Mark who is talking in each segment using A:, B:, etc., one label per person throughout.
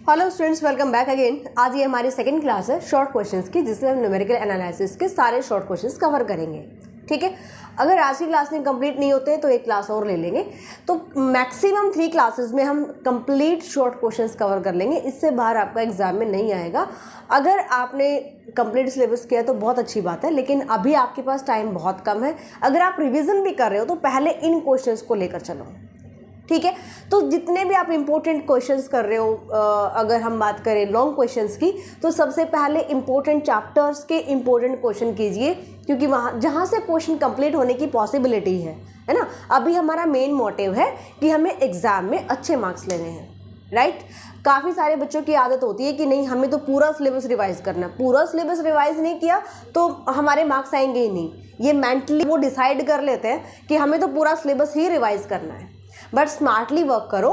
A: Hello students, welcome back again. आज ये हमारी सेकंड क्लास है शॉर्ट क्वेश्चंस की, जिसमें हम न्यूमेरिकल एनालिसिस के सारे शॉर्ट क्वेश्चंस कवर करेंगे। ठीक है, अगर आज की क्लास में कंप्लीट नहीं होते तो एक क्लास और ले लेंगे, तो मैक्सिमम 3 क्लासेस में हम कंप्लीट शॉर्ट क्वेश्चंस कवर कर लेंगे। इससे बाहर आपका एग्जाम में नहीं आएगा। अगर आपने कंप्लीट सिलेबस किया तो बहुत अच्छी बात है, लेकिन अभी आपके पास टाइम बहुत कम है। अगर आप रिविजन भी कर रहे हो तो पहले इन क्वेश्चंस को लेकर चलो। ठीक है, तो जितने भी आप इम्पोर्टेंट क्वेश्चंस कर रहे हो, अगर हम बात करें लॉन्ग क्वेश्चंस की, तो सबसे पहले इम्पोर्टेंट चैप्टर्स के इम्पोर्टेंट क्वेश्चन कीजिए, क्योंकि वहाँ जहाँ से क्वेश्चन कंप्लीट होने की पॉसिबिलिटी है ना। अभी हमारा मेन मोटिव है कि हमें एग्जाम में अच्छे मार्क्स लेने हैं, राइट। काफ़ी सारे बच्चों की आदत होती है कि नहीं, हमें तो पूरा सिलेबस रिवाइज करना है। पूरा सिलेबस रिवाइज नहीं किया तो हमारे मार्क्स आएंगे ही नहीं। ये मेंटली वो डिसाइड कर लेते हैं कि हमें तो पूरा सिलेबस ही रिवाइज करना है। बट स्मार्टली वर्क करो।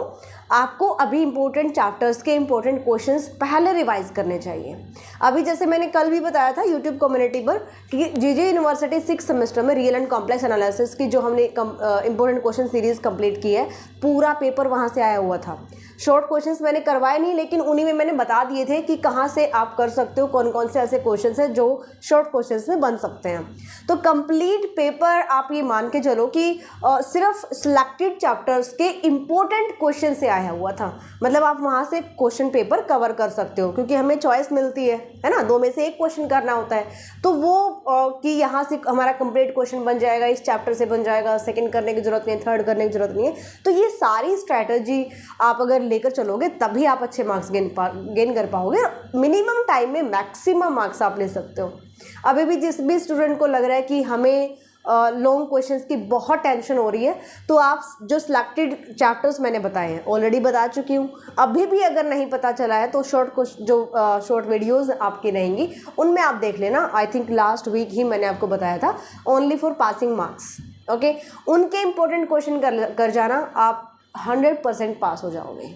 A: आपको अभी इंपॉर्टेंट चैप्टर्स के इंपॉर्टेंट क्वेश्चंस पहले रिवाइज करने चाहिए। अभी जैसे मैंने कल भी बताया था यूट्यूब कम्युनिटी पर कि जीजे यूनिवर्सिटी 6 सेमेस्टर में रियल एंड कॉम्प्लेक्स एनालिसिस की जो हमने इंपॉर्टेंट क्वेश्चन सीरीज कंप्लीट की है, पूरा पेपर वहाँ से आया हुआ था। शॉर्ट क्वेश्चंस मैंने करवाए नहीं, लेकिन उन्हीं में मैंने बता दिए थे कि कहाँ से आप कर सकते हो, कौन कौन से ऐसे क्वेश्चंस हैं जो शॉर्ट क्वेश्चंस में बन सकते हैं। तो कंप्लीट पेपर आप ये मान के चलो कि सिर्फ सिलेक्टेड चैप्टर्स के इम्पोर्टेंट क्वेश्चन से आया हुआ था। मतलब आप वहाँ से क्वेश्चन पेपर कवर कर सकते हो, क्योंकि हमें चॉइस मिलती है ना, 2 में से एक क्वेश्चन करना होता है। तो वो कि यहाँ से हमारा कंप्लीट क्वेश्चन बन जाएगा, इस चैप्टर से बन जाएगा, सेकंड करने की जरूरत नहीं है, थर्ड करने की जरूरत नहीं है। तो ये सारी स्ट्रैटेजी आप अगर लेकर चलोगे तभी आप अच्छे मार्क्स गेन कर पाओगे। मिनिमम टाइम में मैक्सिमम मार्क्स आप ले सकते हो। अभी भी जिस भी स्टूडेंट को लग रहा है कि हमें लॉन्ग क्वेश्चन्स की बहुत टेंशन हो रही है, तो आप जो सिलेक्टेड चैप्टर्स मैंने बताए हैं ऑलरेडी बता चुकी हूँ। अभी भी अगर नहीं पता चला है तो शॉर्ट वीडियोस आपकी रहेंगी, उनमें आप देख लेना। आई थिंक लास्ट वीक ही मैंने आपको बताया था, only for passing marks. Okay, उनके इंपॉर्टेंट क्वेश्चन कर जाना, आप 100% पास हो जाओगे।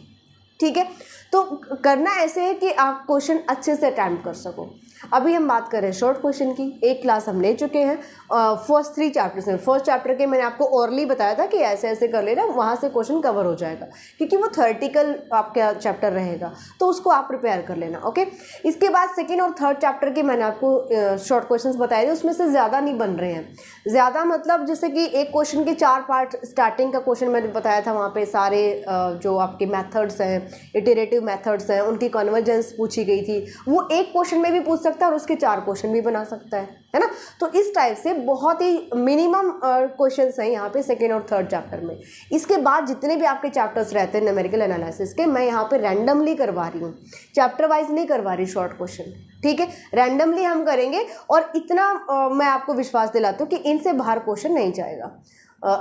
A: ठीक है, तो करना ऐसे है कि आप क्वेश्चन अच्छे से अटेम्प्ट कर सको। अभी हम बात करें शॉर्ट क्वेश्चन की। एक क्लास हम ले चुके हैं फर्स्ट 3 चैप्टर्स में। फर्स्ट चैप्टर के मैंने आपको ओरली बताया था कि ऐसे ऐसे कर लेना, वहाँ से क्वेश्चन कवर हो जाएगा, क्योंकि वो थ्योरेटिकल आपका चैप्टर रहेगा, तो उसको आप प्रिपेयर कर लेना। ओके, इसके बाद सेकेंड और थर्ड चैप्टर के मैंने आपको शॉर्ट क्वेश्चन बताए थे, उसमें से ज़्यादा नहीं बन रहे हैं। ज़्यादा मतलब जैसे कि एक क्वेश्चन के 4 पार्ट, स्टार्टिंग का क्वेश्चन मैंने बताया था, वहाँ पे सारे जो आपके मेथड्स हैं, इटरेटिव मेथड्स हैं, उनकी कन्वर्जेंस पूछी गई थी। वो एक क्वेश्चन में भी पूछ सकता है और उसके 4 क्वेश्चन भी बना सकता है ना। तो इस टाइप से बहुत ही मिनिमम क्वेश्चंस हैं यहाँ पे सेकेंड और थर्ड चैप्टर में। इसके बाद जितने भी आपके चैप्टर्स रहते हैं न्यूमेरिकल एनालिसिस के, मैं यहाँ पे रैंडमली करवा रही हूँ, चैप्टर वाइज नहीं करवा रही शॉर्ट क्वेश्चन। ठीक है, रैंडमली हम करेंगे, और इतना मैं आपको विश्वास दिलाती हूँ कि इनसे बाहर क्वेश्चन नहीं जाएगा।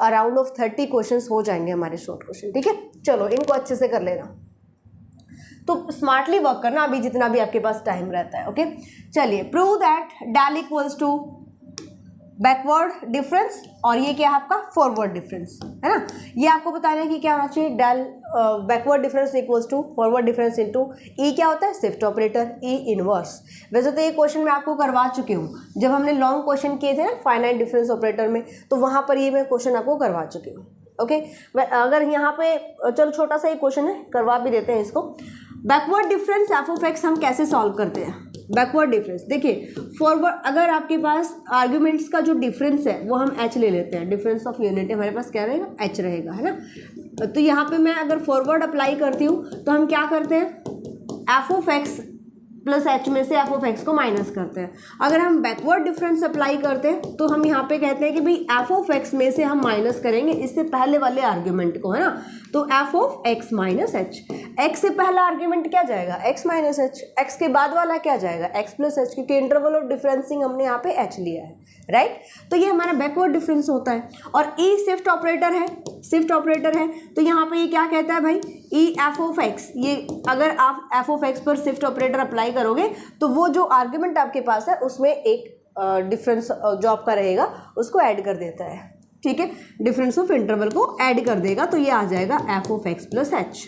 A: अराउंड ऑफ 30 क्वेश्चन हो जाएंगे हमारे शॉर्ट क्वेश्चन। ठीक है, चलो इनको अच्छे से कर लेना। तो स्मार्टली वर्क करना अभी जितना भी आपके पास टाइम रहता है। ओके, चलिए, prove that del equals to backward difference, और ये क्या है आपका फॉरवर्ड डिफरेंस, है ना। ये आपको बताना है कि क्या होना चाहिए, del backward difference equals to forward difference into e क्या होता है, शिफ्ट ऑपरेटर, ई इनवर्स। वैसे तो ये क्वेश्चन मैं आपको करवा चुकी हूँ जब हमने लॉन्ग क्वेश्चन किए थे ना फाइनाइट डिफरेंस ऑपरेटर में, तो वहाँ पर ये मैं क्वेश्चन आपको करवा चुकी हूँ। ओके, अगर यहाँ पे चलो छोटा सा एक क्वेश्चन है, करवा भी देते हैं इसको। Backward difference F of x हम कैसे सॉल्व करते हैं। बैकवर्ड डिफरेंस देखिए, फॉरवर्ड अगर आपके पास आर्ग्यूमेंट्स का जो डिफरेंस है वो हम एच ले लेते हैं, डिफरेंस ऑफ यूनिट हमारे पास क्या रहेगा, एच रहेगा, है ना। तो यहाँ पे मैं अगर फॉरवर्ड अप्लाई करती हूँ तो हम क्या करते हैं, F of x plus H में से एफ ऑफ एक्स को माइनस करते हैं। अगर हम बैकवर्ड डिफरेंस अप्लाई करते हैं तो हम यहाँ पे कहते हैं कि भाई एफ ऑफ एक्स में से हम माइनस करेंगे इससे पहले वाले आर्ग्यूमेंट को, है ना। तो F of x minus H, x से पहला आर्ग्यूमेंट क्या जाएगा, एक्स माइनस एच, एक्स के बाद वाला क्या जाएगा, एक्स प्लस एच, क्योंकि इंटरवल ऑफ डिफरेंसिंग हमने यहाँ पे एच लिया है, राइट। तो ये हमारा बैकवर्ड डिफरेंस होता है। और ई शिफ्ट ऑपरेटर है, शिफ्ट ऑपरेटर है, तो यहाँ पे ये क्या कहता है भाई, ई एफ ऑफ एक्स, ये अगर आप एफ ऑफ एक्स पर शिफ्ट ऑपरेटर अप्लाई करोगे तो वो जो आर्ग्यूमेंट आपके पास है उसमें एक डिफरेंस जो आपका रहेगा उसको ऐड कर देता है। ठीक है, डिफरेंस ऑफ इंटरवल को ऐड कर देगा, तो ये आ जाएगा F of x plus H.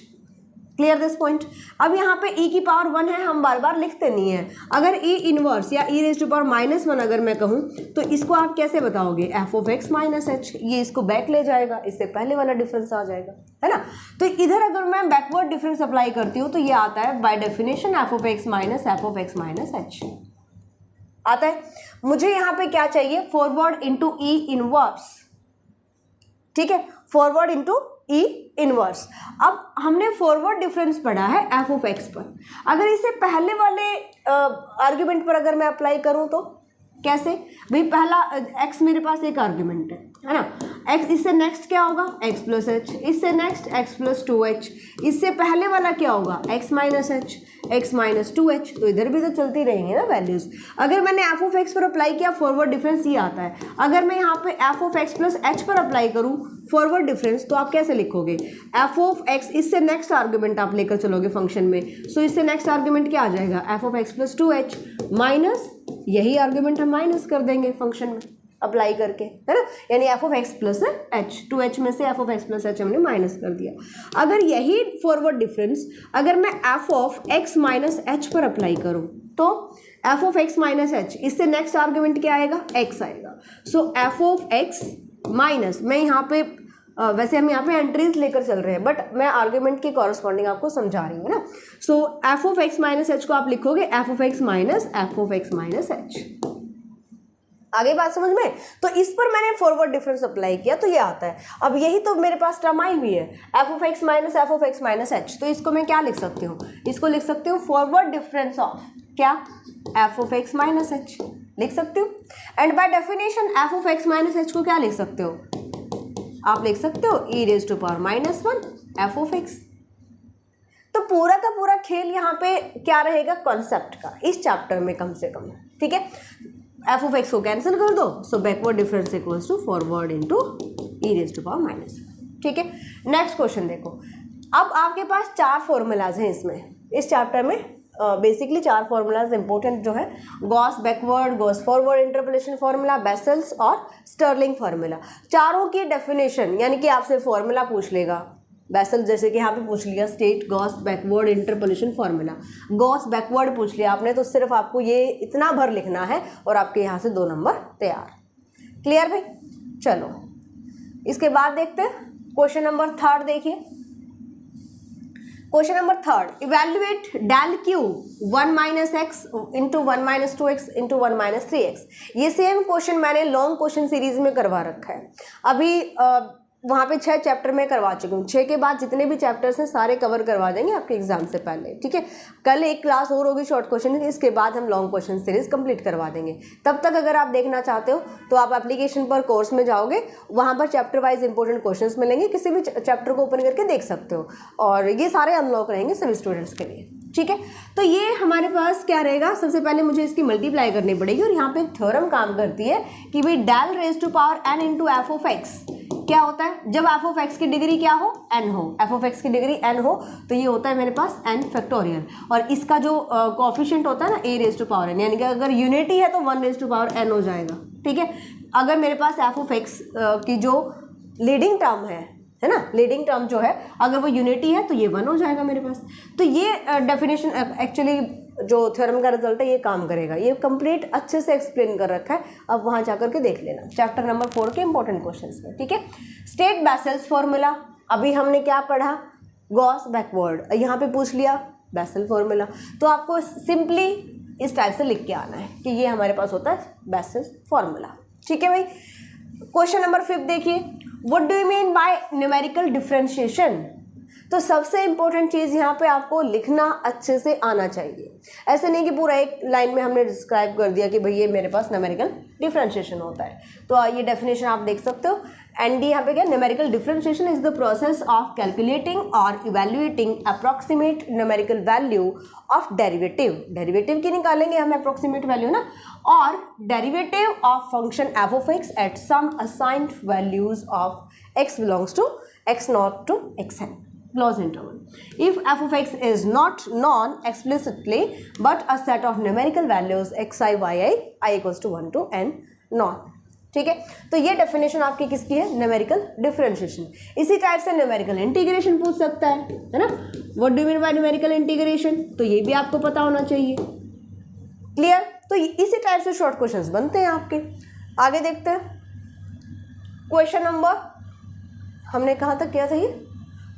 A: Clear this point. अब यहाँ पे e की पावर 1 है, हम बार बार लिखते नहीं है। अगर e इनवर्स या e रेज़ टू पावर -1 अगर मैं कहूँ तो इसको आप कैसे बताओगे, f of x minus H. ये इसको बैक ले जाएगा, इससे पहले वाला डिफरेंस आ जाएगा, है ना। तो इधर अगर मैं बैकवर्ड डिफरेंस अप्लाई करती हूँ तो ये आता है by definition f of x minus f of x minus H आता है। मुझे यहाँ पे क्या चाहिए, फॉरवर्ड इंटू e इनवर्स, ठीक है, फॉरवर्ड इंटू ई इनवर्स। अब हमने फॉरवर्ड डिफरेंस पढ़ा है एफ ऑफ एक्स पर, अगर इसे पहले वाले आर्ग्यूमेंट पर अगर मैं अप्लाई करूं तो कैसे, भाई पहला एक्स मेरे पास एक आर्ग्यूमेंट है ना, एक्स, इससे नेक्स्ट क्या होगा एक्स प्लस एच, इससे नेक्स्ट एक्स प्लस 2h, इससे पहले वाला क्या होगा x minus H, x minus 2h, तो इधर भी तो चलती रहेंगी ना वैल्यूज। अगर मैंने एफ ऑफ एक्स पर अप्लाई किया फॉरवर्ड डिफरेंस ये आता है। अगर मैं यहाँ पे F of x plus H पर अप्लाई करूँ फॉरवर्ड डिफरेंस तो आप कैसे लिखोगे, एफ ऑफ एक्स, इससे नेक्स्ट आर्ग्यूमेंट आप लेकर चलोगे फंक्शन में, सो इससे नेक्स्ट आर्ग्यूमेंट क्या आ जाएगा F of x plus 2h minus, यही आर्ग्यूमेंट हम माइनस कर देंगे फंक्शन में अप्लाई करके, है ना, यानी F of x plus H, 2h में से F of x plus H हमने माइनस कर दिया। अगर यही फॉरवर्ड डिफरेंस अगर मैं F of x minus H पर अप्लाई करूं तो F of x minus H, इससे नेक्स्ट आर्ग्यूमेंट क्या आएगा एक्स आएगा, सो एफ ऑफ एक्स माइनस, मैं यहाँ पे वैसे हम यहाँ पे एंट्रीज लेकर चल रहे हैं बट मैं आर्ग्यूमेंट के कॉरस्पॉन्डिंग आपको समझा रही हूँ ना। So f of x minus h को आप लिखोगे f of x minus F of x minus h. आगे बात समझ में, तो इस पर मैंने फॉरवर्ड डिफरेंस अप्लाई किया तो ये आता है। अब यही तो मेरे पास टर्म आई हुई है f of x minus F of x minus H, तो इसको मैं क्या लिख सकती हूँ, इसको लिख सकती हूँ फॉरवर्ड डिफरेंस ऑफ क्या f of x minus h लिख सकती हूँ। And by definition f of x minus h को क्या लिख सकते हो, आप लिख सकते हो e raise to power -1 f of x. तो पूरा का पूरा खेल यहाँ पे क्या रहेगा कॉन्सेप्ट का इस चैप्टर में कम से कम, ठीक है। एफ ऑफ एक्स को कैंसिल कर दो, so backward difference equals to forward into e raise to power -1, ठीक है। नेक्स्ट क्वेश्चन देखो, अब आपके पास 4 फॉर्मूलाज हैं इसमें, इस चैप्टर में बेसिकली 4 फॉर्मूलाज इंपॉर्टेंट जो है, Gauss backward, Gauss forward interpolation formula, vessels और स्टर्लिंग फार्मूला। चारों की डेफिनेशन यानी कि आपसे फॉर्मूला पूछ लेगा, बेसल जैसे कि यहाँ पे पूछ लिया state Gauss backward interpolation formula, Gauss backward पूछ लिया आपने तो सिर्फ आपको ये इतना भर लिखना है और आपके यहाँ से 2 नंबर तैयार। क्लियर भाई, चलो इसके बाद देखते हैं क्वेश्चन नंबर 3 देखिए। Question number 3, evaluate del Q 1 minus X into 1 minus 2x into 1 minus 3x। ये सेम क्वेश्चन मैंने लॉन्ग क्वेश्चन सीरीज में करवा रखा है, अभी वहाँ पे 6 चैप्टर में करवा चुकी हूँ। 6 के बाद जितने भी चैप्टर्स हैं सारे कवर करवा देंगे आपके एग्जाम से पहले, ठीक है। कल एक क्लास और होगी शॉर्ट क्वेश्चन, इसके बाद हम लॉन्ग क्वेश्चन सीरीज कंप्लीट करवा देंगे। तब तक अगर आप देखना चाहते हो तो आप एप्लीकेशन पर कोर्स में जाओगे, वहाँ पर चैप्टर वाइज इंपॉर्टेंट क्वेश्चंस मिलेंगे, किसी भी चैप्टर को ओपन करके देख सकते हो और ये सारे अनलॉक रहेंगे सभी स्टूडेंट्स के लिए, ठीक है। तो ये हमारे पास क्या रहेगा, सबसे पहले मुझे इसकी मल्टीप्लाई करनी पड़ेगी और यहाँ पे एक थ्योरम काम करती है कि भाई del raise to power n into F of X क्या होता है, जब एफ ऑफ एक्स की डिग्री क्या हो n हो, एफ ऑफ एक्स की डिग्री n हो तो ये होता है मेरे पास n फैक्टोरियल, और इसका जो कोएफिशिएंट होता है ना a raise to power n, यानी कि अगर यूनिटी है तो 1 रेज टू पावर n हो जाएगा, ठीक है। अगर मेरे पास एफ ऑफ एक्स की जो लीडिंग टर्म है ना, लीडिंग टर्म जो है अगर वो यूनिटी है तो ये 1 हो जाएगा मेरे पास। तो ये डेफिनेशन एक्चुअली जो थ्योरम का रिजल्ट है ये काम करेगा, ये कंप्लीट अच्छे से एक्सप्लेन कर रखा है, अब वहाँ जाकर के देख लेना चैप्टर नंबर 4 के इंपॉर्टेंट क्वेश्चंस में, ठीक है। स्टेट बेसल्स फॉर्मूला, अभी हमने क्या पढ़ा, गॉस बैकवर्ड, यहाँ पे पूछ लिया बेसल फॉर्मूला, तो आपको सिंपली इस टाइप से लिख के आना है कि ये हमारे पास होता है बेसल फॉर्मूला, ठीक है भाई। क्वेश्चन नंबर 5 देखिए, what do you mean bye numerical differentiation. तो सबसे इंपॉर्टेंट चीज़ यहाँ पे आपको लिखना अच्छे से आना चाहिए, ऐसे नहीं कि पूरा एक लाइन में हमने डिस्क्राइब कर दिया कि भाई ये मेरे पास न्यूमेरिकल डिफरेंशिएशन होता है। तो ये डेफिनेशन आप देख सकते हो, एंड यहाँ पे क्या, numerical differentiation is the process of calculating और evaluating approximate numerical value of derivative, derivative की निकालेंगे हम अप्रॉक्सीमेट वैल्यू ना, और derivative of function f of x at some assigned values of x belongs to x not to x n, close interval. If f of x is not known explicitly but a set of numerical values xi, yi, I equals to 1 to n known. ठीक है, तो ये definition आपकी किसकी है, numerical differentiation. इसी type से numerical integration पूछ सकता है ना, what do you mean bye numerical integration, तो ये भी आपको पता होना चाहिए। क्लियर, तो इसी टाइप से शॉर्ट क्वेश्चंस बनते हैं आपके। आगे देखते हैं क्वेश्चन नंबर, हमने कहाँ तक किया था ये,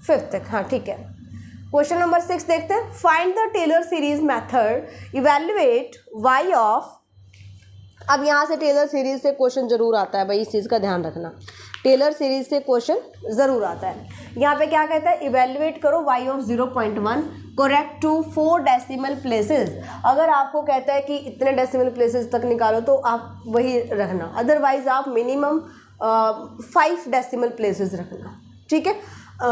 A: 5th तक, हाँ ठीक है। क्वेश्चन नंबर 6 देखते हैं, find the Taylor series method evaluate Y of. अब यहाँ से टेलर सीरीज से क्वेश्चन जरूर आता है भाई, इस चीज़ का ध्यान रखना, टेलर सीरीज से क्वेश्चन ज़रूर आता है। यहाँ पे क्या कहता है, इवैल्यूएट करो y of 0.1 correct to 4 decimal places. अगर आपको कहता है कि इतने डेसिमल प्लेसेस तक निकालो तो आप वही रखना, अदरवाइज आप मिनिमम 5 डेसिमल प्लेसेस रखना, ठीक है,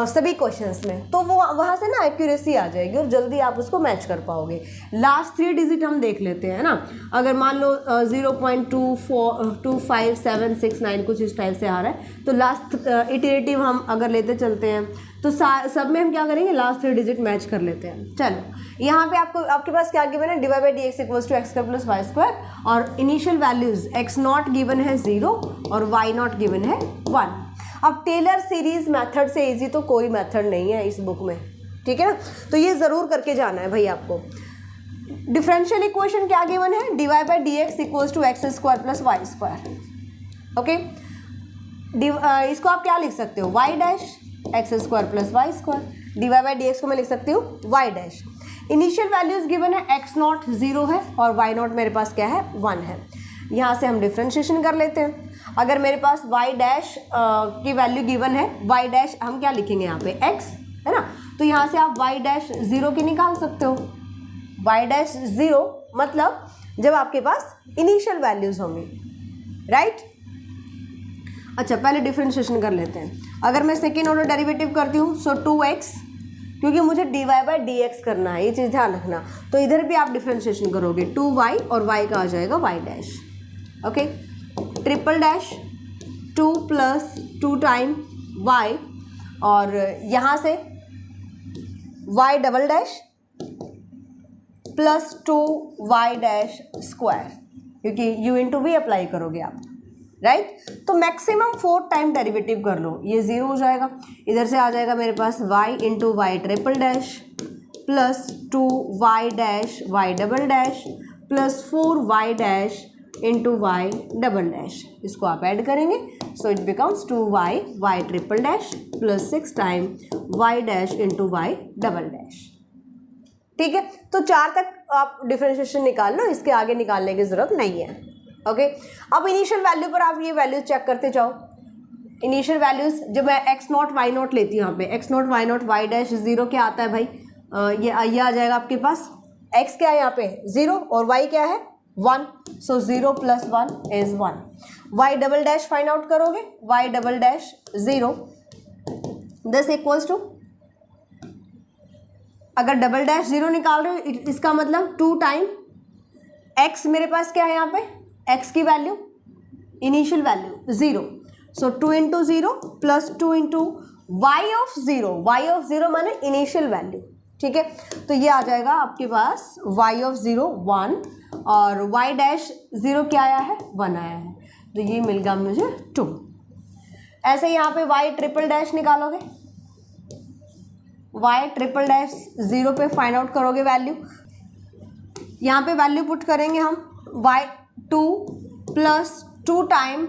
A: सभी क्वेश्चंस में, तो वो वहाँ से ना एक्यूरेसी आ जाएगी और जल्दी आप उसको मैच कर पाओगे। लास्ट 3 डिजिट हम देख लेते हैं ना, अगर मान लो 0.24769 कुछ इस टाइप से आ रहा है, तो लास्ट इटरेटिव हम अगर लेते चलते हैं तो सब में हम क्या करेंगे, लास्ट 3 डिजिट मैच कर लेते हैं। चलो यहाँ पे आपके पास क्या गिवन है, divide by D x equals to x square plus Y square, और initial values x not given है 0 और वाई नॉट गिवन है 1। अब टेलर सीरीज मेथड से इजी तो कोई मेथड नहीं है इस बुक में, ठीक है ना, तो ये ज़रूर करके जाना है भाई आपको। डिफरेंशियल इक्वेशन क्या गिवन है, D Y by D x equals to x square plus Y square, okay. इसको आप क्या लिख सकते हो, Y dash X square plus Y square, D Y by D X को मैं लिख सकती हूँ Y dash. Initial values given है एक्स नॉट 0 है और वाई नॉट मेरे पास क्या है 1 है। यहाँ से हम डिफ्रेंशिएशन कर लेते हैं। अगर मेरे पास y डैश की वैल्यू गिवन है, y डैश हम क्या लिखेंगे यहाँ पे x है ना, तो यहाँ से आप y डैश 0 की निकाल सकते हो। y डैश 0 मतलब जब आपके पास इनिशियल वैल्यूज होंगी, राइट। अच्छा पहले डिफ्रेंशिएशन कर लेते हैं। अगर मैं सेकेंड ऑर्डर डेरिवेटिव करती हूँ सो 2x, क्योंकि मुझे dy बाई डी एक्स करना है, ये चीज़ ध्यान रखना, तो इधर भी आप डिफ्रेंशिएशन करोगे 2y और y का आ जाएगा y dash, okay. Triple dash 2 plus 2 time y, और यहाँ से y double dash plus 2y dash square, क्योंकि u इंटू वी अप्लाई करोगे आप, राइट। तो मैक्सिमम 4 टाइम डेरिवेटिव कर लो, ये 0 हो जाएगा। इधर से आ जाएगा मेरे पास y into Y triple dash plus 2y dash y double dash plus 4y dash into Y double dash, इसको आप ऐड करेंगे so it becomes 2y y triple dash plus 6 time y dash into Y double dash, ठीक है। तो 4 तक आप differentiation निकाल लो, इसके आगे निकालने की ज़रूरत नहीं है, ओके। अब इनिशियल वैल्यू पर आप ये वैल्यूज चेक करते जाओ। इनिशियल वैल्यूज जब मैं एक्स नॉट वाई नॉट लेती हूँ, यहाँ पे X not Y not Y dash 0 क्या आता है भाई, ये आ जाएगा आपके पास, x क्या है यहाँ पे 0 और y क्या है 1, so 0 plus 1 is 1। y double dash find out करोगे, y double dash 0 this equals to, अगर डबल डैश 0 निकाल रहे हो इसका मतलब 2 टाइम x, मेरे पास क्या है यहाँ पे x की value initial value 0, so 2 into 0 plus 2 into Y of 0 माने इनिशियल वैल्यू, ठीक है। तो ये आ जाएगा आपके पास y ऑफ 0 1 और y डैश 0 क्या आया है 1 आया है, तो ये मिल गया मुझे 2। ऐसे यहाँ पे y ट्रिपल डैश निकालोगे, y ट्रिपल डैश 0 पे फाइंड आउट करोगे वैल्यू, यहाँ पे वैल्यू पुट करेंगे हम y 2 plus 2 time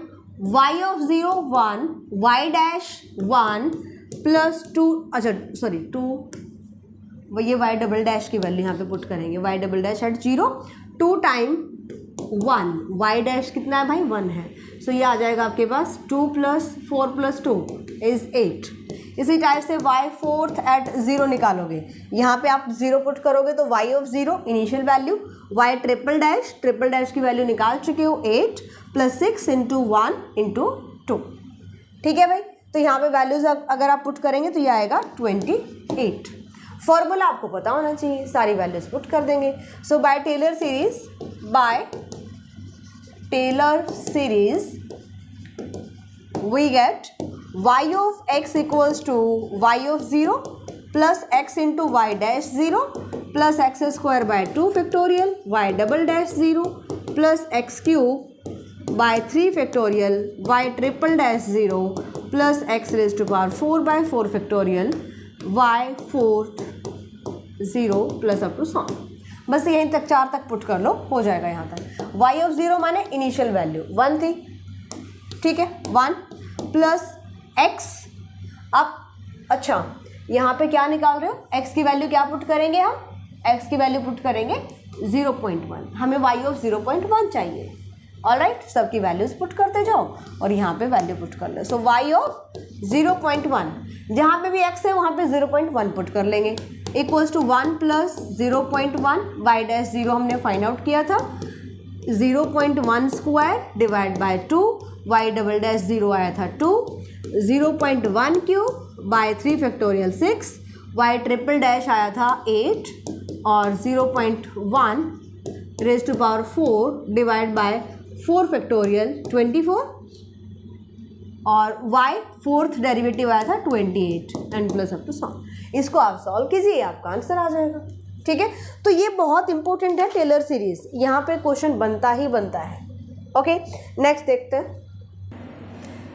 A: y of 0 1 y dash 1 plus 2, अच्छा सॉरी 2, ये y डबल डैश की वैल्यू यहाँ पे पुट करेंगे, y double dash at 0 2 time 1 y dash कितना है भाई 1 है, सो ये आ जाएगा आपके पास 2 प्लस 4 प्लस 2 इज 8। इसी टाइप से y फोर्थ एट 0 निकालोगे, यहाँ पे आप 0 पुट करोगे तो y of 0 initial value, y triple dash की वैल्यू निकाल चुके हो 8 प्लस 6 इंटू 1 इंटू 2, ठीक है भाई। तो यहाँ पे वैल्यूज अगर आप पुट करेंगे तो ये आएगा 28। फॉर्मूला आपको पता होना चाहिए, सारी वैल्यूज पुट कर देंगे। So by Taylor series we get y of x equals to y of 0 plus x into y dash 0 plus x square by 2 factorial y double dash 0 plus x cube by 3 factorial y triple dash 0 plus x raise to power 4 by 4 factorial y fourth 0 plus up to so. बस यहीं तक 4 तक put कर लो, हो जाएगा यहाँ तक। y of 0 माने इनिशियल वैल्यू 1 थी, ठीक है, 1 प्लस x अब अच्छा यहाँ पे क्या निकाल रहे हो, x की वैल्यू क्या पुट करेंगे हम, x की वैल्यू पुट करेंगे 0.1, हमें y ऑफ 0.1 चाहिए। ऑलराइट, सबकी वैल्यूज पुट करते जाओ और यहाँ पे वैल्यू पुट कर लो। सो y ऑफ 0.1, जहाँ पे भी x है वहाँ पे 0.1 पुट कर लेंगे, equals to 1 plus 0.1 y dash 0 हमने फाइंड आउट किया था, 0.1 square divide by 2, y double dash 0 आया था 2, 0.1 cube by 3 factorial 6, y triple dash आया था 8 और 0.1 raise to power 4 divide by 4 factorial 24 और y फोर्थ डेरिवेटिव आया था 28 and plus up to so. इसको आप सॉल्व कीजिए, आपका आंसर आ जाएगा। ठीक है, तो ये बहुत इंपॉर्टेंट है टेलर सीरीज, यहाँ पे क्वेश्चन बनता ही बनता है। ओके, नेक्स्ट देखते हैं।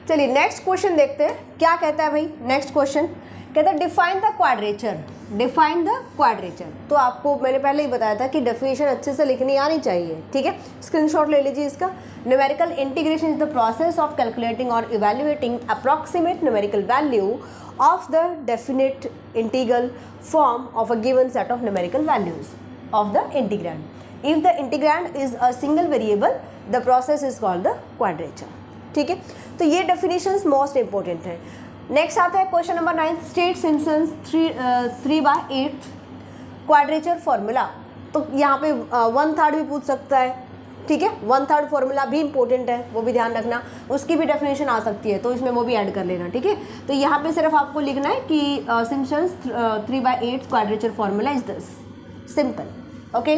A: चलिए नेक्स्ट क्वेश्चन देखते हैं, क्या कहता है भाई। नेक्स्ट क्वेश्चन कहता है define the quadrature, define the quadrature. तो आपको मैंने पहले ही बताया था कि डेफिनेशन अच्छे से लिखनी आनी चाहिए। ठीक है, स्क्रीनशॉट ले लीजिए इसका। Numerical integration is the process of calculating और evaluating approximate numerical value of the definite integral form of a given set of numerical values of the integrand. If the integrand is a single variable, the process is called the quadrature. ठीक है, तो ये definitions most important है। Next आता है question number 9, state Simpson's 3/8 quadrature formula. तो यहाँ पे 1/3 भी पूछ सकता है। ठीक है, 1/3 फॉर्मूला भी इंपॉर्टेंट है, वो भी ध्यान रखना, उसकी भी डेफिनेशन आ सकती है, तो इसमें वो भी ऐड कर लेना। ठीक है, तो यहाँ पे सिर्फ आपको लिखना है कि Simpson's 3/8 quadrature formula is this, simple. Okay,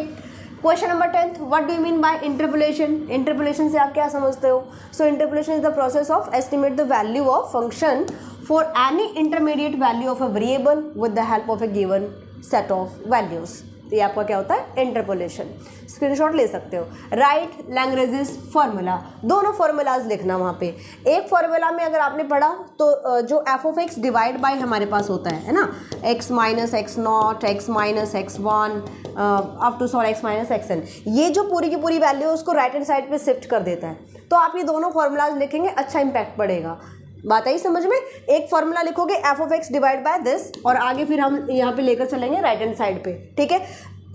A: question number 10, what do you mean by interpolation. Interpolation से आप क्या समझते हो। So interpolation is the process of estimate the value of function for any intermediate value of a variable with the help of a given set of values. तो ये आपका क्या होता है, इंटरपोलेशन। स्क्रीनशॉट ले सकते हो। राइट लैग्रेंजेस फार्मूला, दोनों फार्मूलाज लिखना वहाँ पे। एक फार्मूला में अगर आपने पढ़ा तो जो F of X divide by हमारे पास होता है ना, X minus X not, X minus X one up to X minus X N, ये जो पूरी की पूरी वैल्यू है उसको राइट हैंड साइड पे शिफ्ट कर देता है। तो आप ये दोनों फार्मूलाज लिखेंगे, अच्छा इंपैक्ट पड़ेगा। बात आई समझ में। एक फार्मूला लिखोगे f of X divide by this, और आगे फिर हम यहाँ पे लेकर चलेंगे राइट हैंड साइड पे। ठीक है,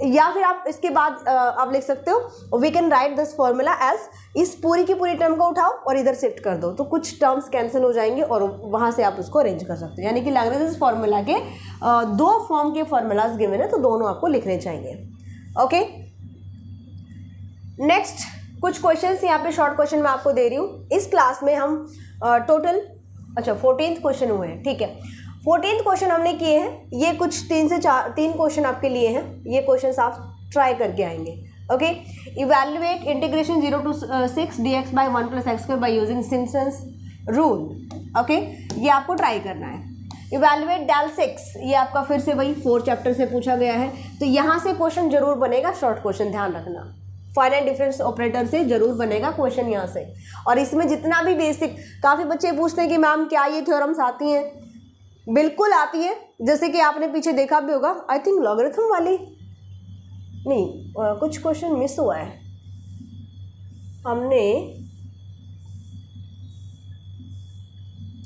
A: या फिर आप इसके बाद आप लिख सकते हो we can write this formula as, इस पूरी की पूरी टर्म को उठाओ और इधर शिफ्ट कर दो, तो कुछ टर्म्स कैंसिल हो जाएंगे और वहाँ से आप उसको अरेंज कर सकते हो। यानी कि लैग्रेंजेस फार्मूला के दो फॉर्म के फार्मूलाज गिवन है, तो दोनों आपको लिखने चाहिए। ओके, नेक्स्ट कुछ क्वेश्चंस यहाँ पे शॉर्ट क्वेश्चन मैं आपको दे रही हूँ। इस क्लास में हम टोटल 14th क्वेश्चन हुए हैं। ठीक है, 14th क्वेश्चन हमने किए हैं। ये कुछ 3 से 4 क्वेश्चन आपके लिए हैं, ये क्वेश्चंस आप ट्राई करके आएंगे। Okay, evaluate integration 0 to 6 dx by 1 plus x square by using Simpson's rule. Okay, ये आपको ट्राई करना है। इवैल्यूएट डेल 6, ये आपका फिर से वही 4 चैप्टर से पूछा गया है, तो यहाँ से क्वेश्चन जरूर बनेगा। शॉर्ट क्वेश्चन ध्यान रखना, फाइनाइट डिफरेंस ऑपरेटर से जरूर बनेगा क्वेश्चन यहाँ से। और इसमें जितना भी बेसिक, काफ़ी बच्चे पूछते हैं कि मैम क्या ये थ्योरम्स आती हैं, बिल्कुल आती है। जैसे कि आपने पीछे देखा भी होगा, आई थिंक लॉगरिथम वाली नहीं, कुछ क्वेश्चन मिस हुआ है हमने।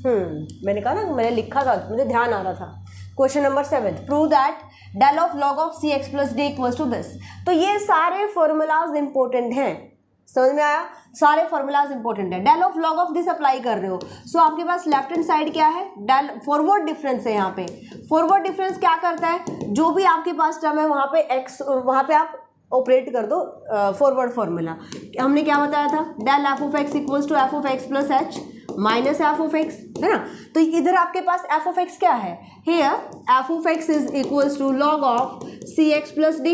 A: मैंने कहा ना, मैंने लिखा था, मुझे ध्यान आ रहा था। Question number 7, prove that del of log of C x plus D equals to this. तो ये सारे फॉर्मूलाज इंपॉर्टेंट हैं, समझ में आया, सारे फॉर्मूलाज इंपॉर्टेंट है। Del of log of this apply कर रहे हो, सो आपके पास लेफ्ट हैंड साइड क्या है, डेल फॉरवर्ड डिफरेंस है। यहाँ पे फॉरवर्ड डिफरेंस क्या करता है, जो भी आपके पास टर्म है वहाँ पे एक्स, वहाँ पे आप ऑपरेट कर दो फॉरवर्ड फॉर्मूला। हमने क्या बताया था, del F of X equals to F of x plus H minus F of X, है ना। तो इधर आपके पास एफ ऑफ एक्स क्या है, here F of X is equals to log of C x plus D.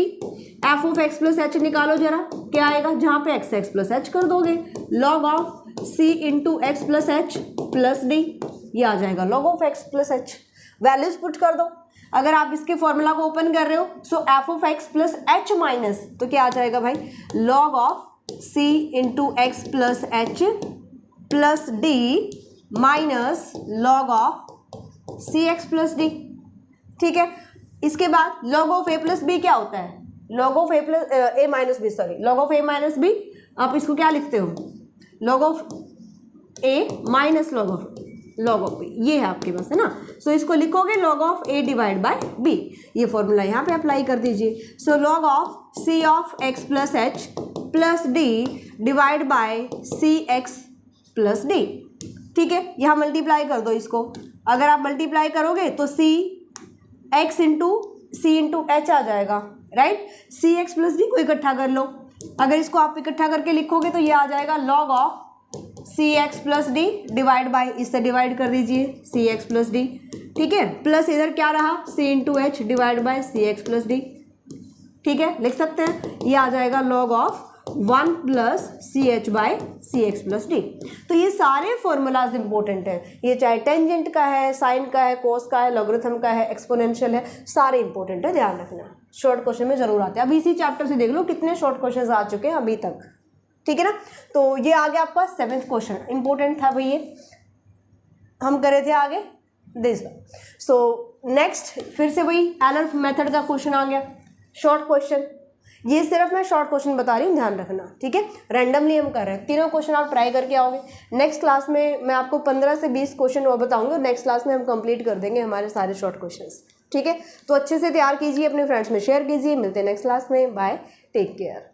A: F of x plus H निकालो जरा, क्या आएगा, जहाँ पे एक्स एक्स प्लस एच कर दोगे, log of C into x plus H plus D, ये आ जाएगा log of x plus H. Values put कर दो। अगर आप इसके फॉर्मूला को ओपन कर रहे हो, so f of x plus H minus, तो क्या आ जाएगा भाई, log of C into x plus H plus d minus log of C x plus D. ठीक है, इसके बाद log of a plus b क्या होता है, log of a plus a minus b, sorry log of a minus b, आप इसको क्या लिखते हो, log of a minus log of b, ये है आपके पास, है ना। सो इसको लिखोगे log of A divide by B, ये फॉर्मूला यहाँ पे अप्लाई कर दीजिए। So log of C of x plus H plus D divide by C x plus D. ठीक है, यहाँ मल्टीप्लाई कर दो इसको, अगर आप मल्टीप्लाई करोगे तो सी एक्स इंटू सी इंटू एच आ जाएगा, राइट। सी एक्स प्लस डी को इकट्ठा कर लो, अगर इसको आप इकट्ठा करके लिखोगे तो ये आ जाएगा log of C x plus D divide by, इससे डिवाइड कर दीजिए सी एक्स प्लस डी। ठीक है, प्लस इधर क्या रहा, c into h divide by c x plus D. ठीक है, लिख सकते हैं, ये आ जाएगा log of 1 plus c h by c x plus d. तो ये सारे फॉर्मूलाज इंपॉर्टेंट हैं, ये चाहे टेंजेंट का है, साइन का है, कोस का है, लॉगरिथम का है, एक्सपोनेंशियल है, सारे इंपॉर्टेंट है, ध्यान रखना, शॉर्ट क्वेश्चन में जरूर आते हैं। अभी इसी चैप्टर से देख लो कितने शॉर्ट क्वेश्चन आ चुके हैं अभी तक। ठीक है ना, तो ये आ गया आपका 7th क्वेश्चन, इंपॉर्टेंट था भाई, ये हम करे थे आगे दिस। सो नेक्स्ट फिर से वही एलर मेथड का क्वेश्चन आ गया, शॉर्ट क्वेश्चन। ये सिर्फ मैं शॉर्ट क्वेश्चन बता रही हूँ, ध्यान रखना। ठीक है, रैंडमली हम कर रहे हैं, तीनों क्वेश्चन आप ट्राई करके आओगे। नेक्स्ट क्लास में मैं आपको 15 से 20 क्वेश्चन और बताऊंगी, और नेक्स्ट क्लास में हम कंप्लीट कर देंगे हमारे सारे शॉर्ट क्वेश्चंस। ठीक है, तो अच्छे से तैयार कीजिए, अपने फ्रेंड्स में शेयर कीजिए। मिलते हैं नेक्स्ट क्लास में, बाय, टेक केयर।